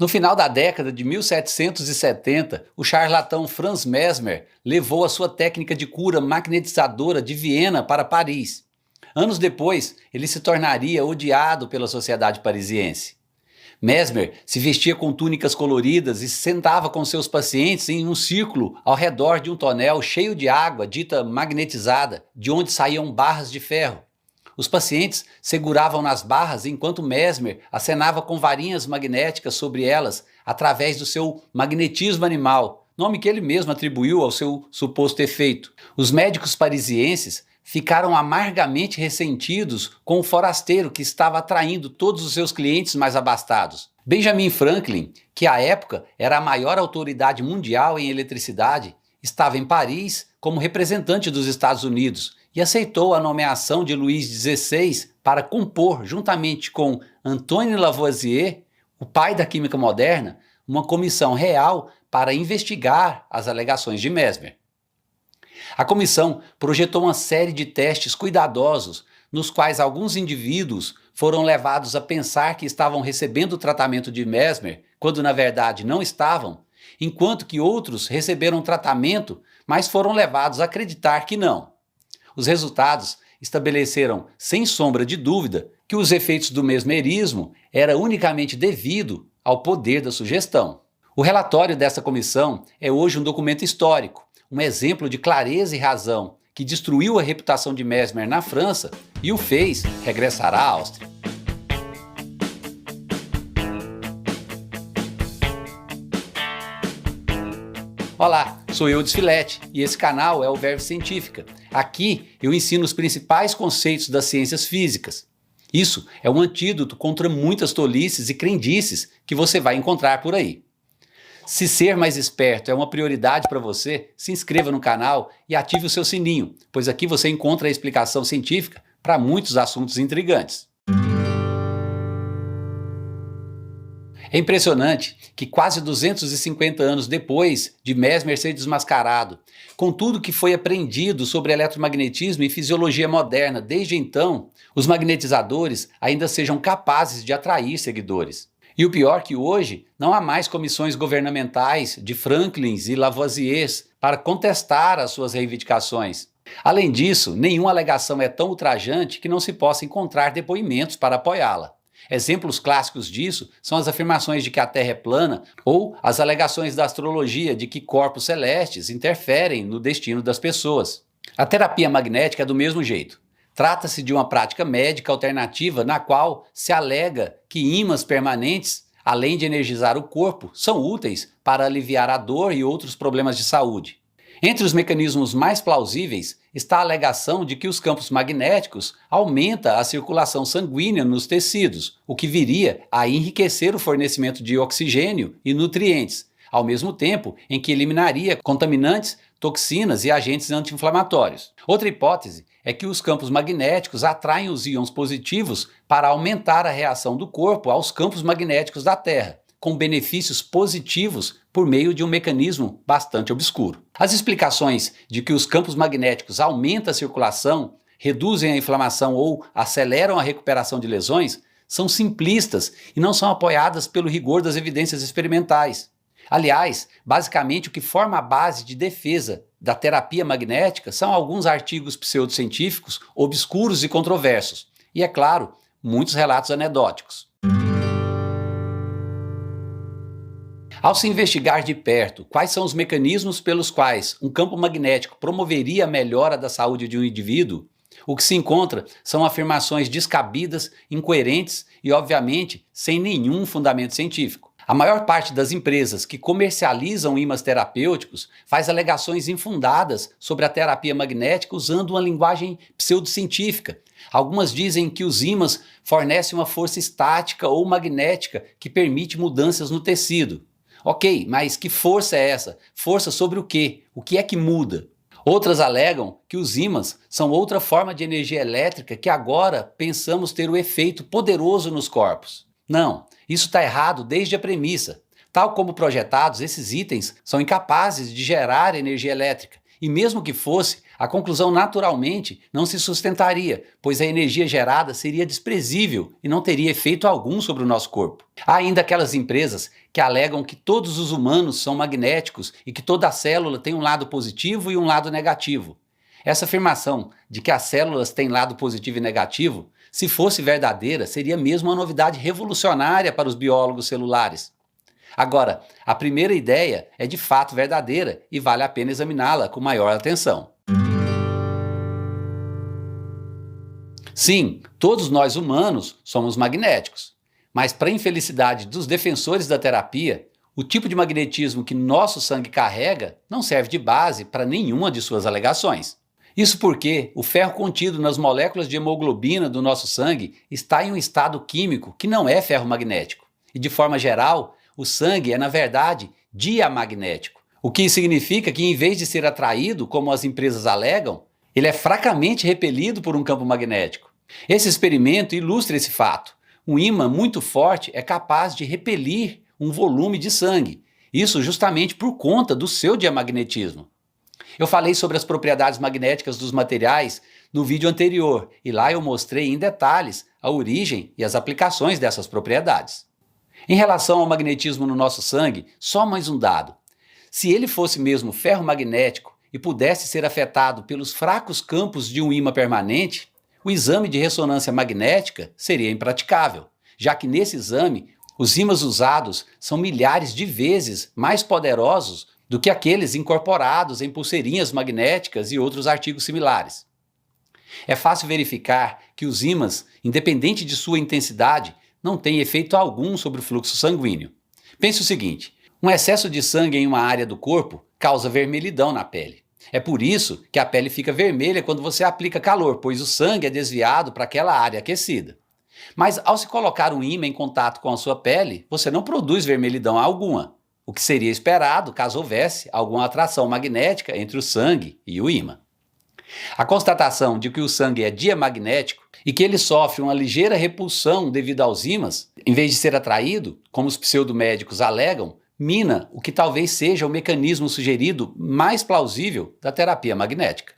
No final da década de 1770, o charlatão Franz Mesmer levou a sua técnica de cura magnetizadora de Viena para Paris. Anos depois, ele se tornaria odiado pela sociedade parisiense. Mesmer se vestia com túnicas coloridas e sentava com seus pacientes em um círculo ao redor de um tonel cheio de água dita magnetizada, de onde saíam barras de ferro. Os pacientes seguravam nas barras enquanto Mesmer acenava com varinhas magnéticas sobre elas através do seu magnetismo animal, nome que ele mesmo atribuiu ao seu suposto efeito. Os médicos parisienses ficaram amargamente ressentidos com o forasteiro que estava atraindo todos os seus clientes mais abastados. Benjamin Franklin, que à época era a maior autoridade mundial em eletricidade, estava em Paris como representante dos Estados Unidos e aceitou a nomeação de Luís XVI para compor, juntamente com Antoine Lavoisier, o pai da química moderna, uma comissão real para investigar as alegações de Mesmer. A comissão projetou uma série de testes cuidadosos, nos quais alguns indivíduos foram levados a pensar que estavam recebendo o tratamento de Mesmer, quando na verdade não estavam, enquanto que outros receberam tratamento, mas foram levados a acreditar que não. Os resultados estabeleceram, sem sombra de dúvida, que os efeitos do mesmerismo era unicamente devido ao poder da sugestão. O relatório dessa comissão é hoje um documento histórico, um exemplo de clareza e razão que destruiu a reputação de Mesmer na França e o fez regressar à Áustria. Olá, sou eu, Desfilete, e esse canal é o Verve Científica. Aqui eu ensino os principais conceitos das ciências físicas. Isso é um antídoto contra muitas tolices e crendices que você vai encontrar por aí. Se ser mais esperto é uma prioridade para você, se inscreva no canal e ative o seu sininho, pois aqui você encontra a explicação científica para muitos assuntos intrigantes. É impressionante que quase 250 anos depois de Mesmer ser desmascarado, com tudo que foi aprendido sobre eletromagnetismo e fisiologia moderna desde então, os magnetizadores ainda sejam capazes de atrair seguidores. E o pior que hoje não há mais comissões governamentais de Franklins e Lavoisiers para contestar as suas reivindicações. Além disso, nenhuma alegação é tão ultrajante que não se possa encontrar depoimentos para apoiá-la. Exemplos clássicos disso são as afirmações de que a Terra é plana ou as alegações da astrologia de que corpos celestes interferem no destino das pessoas. A terapia magnética é do mesmo jeito. Trata-se de uma prática médica alternativa na qual se alega que ímãs permanentes, além de energizar o corpo, são úteis para aliviar a dor e outros problemas de saúde. Entre os mecanismos mais plausíveis está a alegação de que os campos magnéticos aumentam a circulação sanguínea nos tecidos, o que viria a enriquecer o fornecimento de oxigênio e nutrientes, ao mesmo tempo em que eliminaria contaminantes, toxinas e agentes anti-inflamatórios. Outra hipótese é que os campos magnéticos atraem os íons positivos para aumentar a reação do corpo aos campos magnéticos da Terra, com benefícios positivos por meio de um mecanismo bastante obscuro. As explicações de que os campos magnéticos aumentam a circulação, reduzem a inflamação ou aceleram a recuperação de lesões são simplistas e não são apoiadas pelo rigor das evidências experimentais. Aliás, basicamente o que forma a base de defesa da terapia magnética são alguns artigos pseudocientíficos obscuros e controversos, e, é claro, muitos relatos anedóticos. Ao se investigar de perto quais são os mecanismos pelos quais um campo magnético promoveria a melhora da saúde de um indivíduo, o que se encontra são afirmações descabidas, incoerentes e, obviamente, sem nenhum fundamento científico. A maior parte das empresas que comercializam ímãs terapêuticos faz alegações infundadas sobre a terapia magnética usando uma linguagem pseudocientífica. Algumas dizem que os ímãs fornecem uma força estática ou magnética que permite mudanças no tecido. Ok, mas que força é essa? Força sobre o quê? O que é que muda? Outras alegam que os ímãs são outra forma de energia elétrica que agora pensamos ter o efeito poderoso nos corpos. Não, isso está errado desde a premissa. Tal como projetados, esses itens são incapazes de gerar energia elétrica E mesmo que fosse, a conclusão naturalmente não se sustentaria, pois a energia gerada seria desprezível e não teria efeito algum sobre o nosso corpo. Há ainda aquelas empresas que alegam que todos os humanos são magnéticos e que toda célula tem um lado positivo e um lado negativo. Essa afirmação de que as células têm lado positivo e negativo, se fosse verdadeira, seria mesmo uma novidade revolucionária para os biólogos celulares. Agora, a primeira ideia é de fato verdadeira e vale a pena examiná-la com maior atenção. Sim, todos nós humanos somos magnéticos, mas para a infelicidade dos defensores da terapia, o tipo de magnetismo que nosso sangue carrega não serve de base para nenhuma de suas alegações. Isso porque o ferro contido nas moléculas de hemoglobina do nosso sangue está em um estado químico que não é ferromagnético. E de forma geral, o sangue é, na verdade, diamagnético, o que significa que, em vez de ser atraído, como as empresas alegam, ele é fracamente repelido por um campo magnético. Esse experimento ilustra esse fato. Um ímã muito forte é capaz de repelir um volume de sangue, isso justamente por conta do seu diamagnetismo. Eu falei sobre as propriedades magnéticas dos materiais no vídeo anterior, e lá eu mostrei em detalhes a origem e as aplicações dessas propriedades. Em relação ao magnetismo no nosso sangue, só mais um dado. Se ele fosse mesmo ferromagnético e pudesse ser afetado pelos fracos campos de um ímã permanente, o exame de ressonância magnética seria impraticável, já que nesse exame os ímãs usados são milhares de vezes mais poderosos do que aqueles incorporados em pulseirinhas magnéticas e outros artigos similares. É fácil verificar que os ímãs, independente de sua intensidade, não têm efeito algum sobre o fluxo sanguíneo. Pense o seguinte: um excesso de sangue em uma área do corpo causa vermelhidão na pele. É por isso que a pele fica vermelha quando você aplica calor, pois o sangue é desviado para aquela área aquecida. Mas ao se colocar um ímã em contato com a sua pele, você não produz vermelhidão alguma, o que seria esperado caso houvesse alguma atração magnética entre o sangue e o ímã. A constatação de que o sangue é diamagnético e que ele sofre uma ligeira repulsão devido aos ímãs, em vez de ser atraído, como os pseudomédicos alegam, mina o que talvez seja o mecanismo sugerido mais plausível da terapia magnética.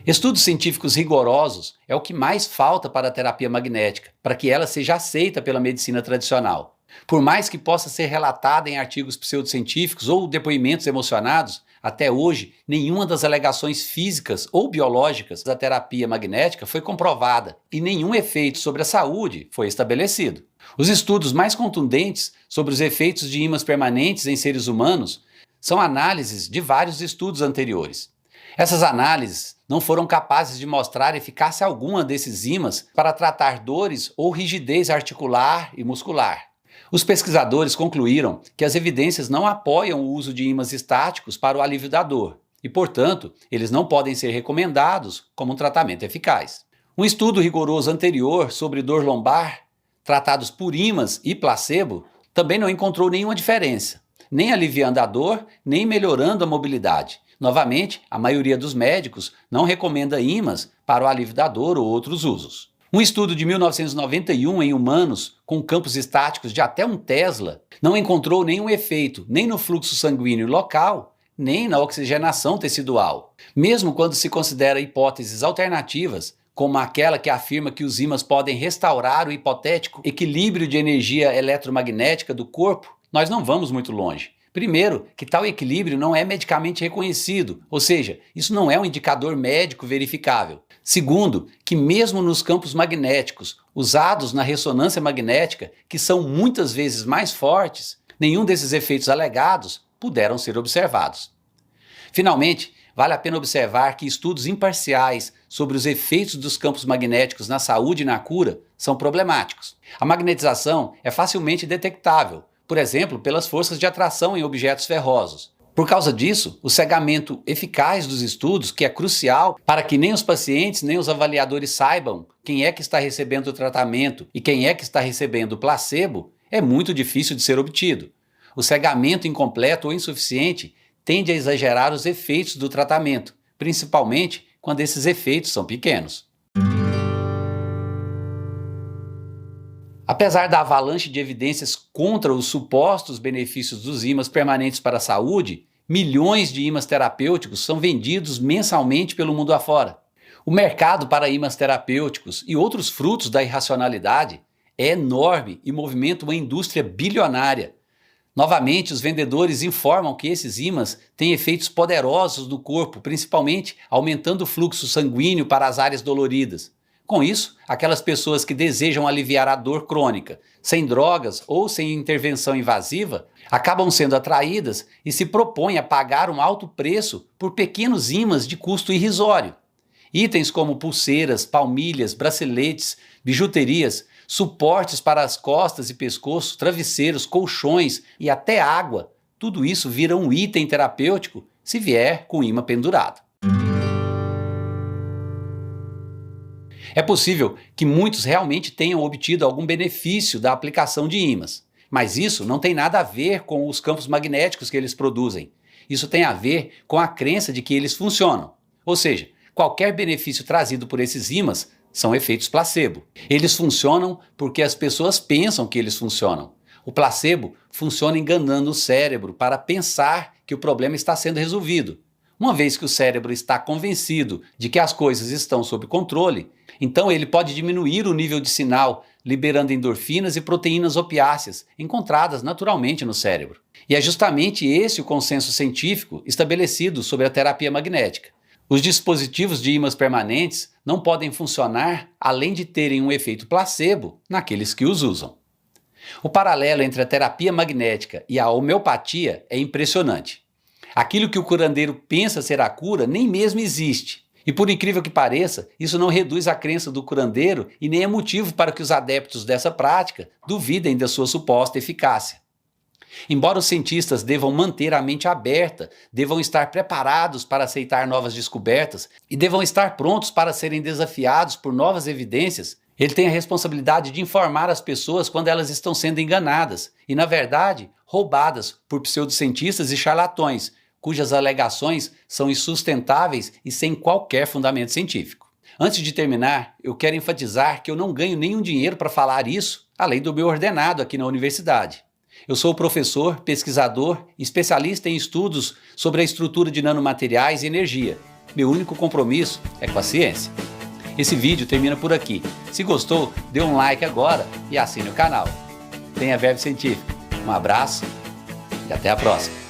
Estudos científicos rigorosos é o que mais falta para a terapia magnética, para que ela seja aceita pela medicina tradicional. Por mais que possa ser relatada em artigos pseudocientíficos ou depoimentos emocionados, até hoje, nenhuma das alegações físicas ou biológicas da terapia magnética foi comprovada e nenhum efeito sobre a saúde foi estabelecido. Os estudos mais contundentes sobre os efeitos de ímãs permanentes em seres humanos são análises de vários estudos anteriores. Essas análises não foram capazes de mostrar eficácia alguma desses ímãs para tratar dores ou rigidez articular e muscular. Os pesquisadores concluíram que as evidências não apoiam o uso de ímãs estáticos para o alívio da dor e, portanto, eles não podem ser recomendados como um tratamento eficaz. Um estudo rigoroso anterior sobre dor lombar, tratados por ímãs e placebo, também não encontrou nenhuma diferença, nem aliviando a dor, nem melhorando a mobilidade. Novamente, a maioria dos médicos não recomenda ímãs para o alívio da dor ou outros usos. Um estudo de 1991 em humanos com campos estáticos de até 1 Tesla não encontrou nenhum efeito nem no fluxo sanguíneo local, nem na oxigenação tecidual. Mesmo quando se considera hipóteses alternativas, como aquela que afirma que os ímãs podem restaurar o hipotético equilíbrio de energia eletromagnética do corpo, nós não vamos muito longe. Primeiro, que tal equilíbrio não é medicamente reconhecido, ou seja, isso não é um indicador médico verificável. Segundo, que mesmo nos campos magnéticos usados na ressonância magnética, que são muitas vezes mais fortes, nenhum desses efeitos alegados puderam ser observados. Finalmente, vale a pena observar que estudos imparciais sobre os efeitos dos campos magnéticos na saúde e na cura são problemáticos. A magnetização é facilmente detectável, por exemplo, pelas forças de atração em objetos ferrosos. Por causa disso, o cegamento eficaz dos estudos, que é crucial para que nem os pacientes nem os avaliadores saibam quem é que está recebendo o tratamento e quem é que está recebendo o placebo, é muito difícil de ser obtido. O cegamento incompleto ou insuficiente tende a exagerar os efeitos do tratamento, principalmente quando esses efeitos são pequenos. Apesar da avalanche de evidências contra os supostos benefícios dos ímãs permanentes para a saúde, milhões de ímãs terapêuticos são vendidos mensalmente pelo mundo afora. O mercado para ímãs terapêuticos e outros frutos da irracionalidade é enorme e movimenta uma indústria bilionária. Novamente, os vendedores informam que esses ímãs têm efeitos poderosos no corpo, principalmente aumentando o fluxo sanguíneo para as áreas doloridas. Com isso, aquelas pessoas que desejam aliviar a dor crônica, sem drogas ou sem intervenção invasiva, acabam sendo atraídas e se propõem a pagar um alto preço por pequenos ímãs de custo irrisório. Itens como pulseiras, palmilhas, braceletes, bijuterias, suportes para as costas e pescoço, travesseiros, colchões e até água, tudo isso vira um item terapêutico se vier com ímã pendurado. É possível que muitos realmente tenham obtido algum benefício da aplicação de ímãs, mas isso não tem nada a ver com os campos magnéticos que eles produzem. Isso tem a ver com a crença de que eles funcionam. Ou seja, qualquer benefício trazido por esses ímãs são efeitos placebo. Eles funcionam porque as pessoas pensam que eles funcionam. O placebo funciona enganando o cérebro para pensar que o problema está sendo resolvido. Uma vez que o cérebro está convencido de que as coisas estão sob controle, então ele pode diminuir o nível de sinal, liberando endorfinas e proteínas opiáceas, encontradas naturalmente no cérebro. E é justamente esse o consenso científico estabelecido sobre a terapia magnética. Os dispositivos de ímãs permanentes não podem funcionar além de terem um efeito placebo naqueles que os usam. O paralelo entre a terapia magnética e a homeopatia é impressionante. Aquilo que o curandeiro pensa ser a cura nem mesmo existe. E por incrível que pareça, isso não reduz a crença do curandeiro e nem é motivo para que os adeptos dessa prática duvidem da sua suposta eficácia. Embora os cientistas devam manter a mente aberta, devam estar preparados para aceitar novas descobertas e devam estar prontos para serem desafiados por novas evidências, ele tem a responsabilidade de informar as pessoas quando elas estão sendo enganadas e, na verdade, roubadas por pseudocientistas e charlatões, cujas alegações são insustentáveis e sem qualquer fundamento científico. Antes de terminar, eu quero enfatizar que eu não ganho nenhum dinheiro para falar isso, além do meu ordenado aqui na universidade. Eu sou professor, pesquisador e especialista em estudos sobre a estrutura de nanomateriais e energia. Meu único compromisso é com a ciência. Esse vídeo termina por aqui. Se gostou, dê um like agora e assine o canal. Tenha Verve Científico. Um abraço e até a próxima.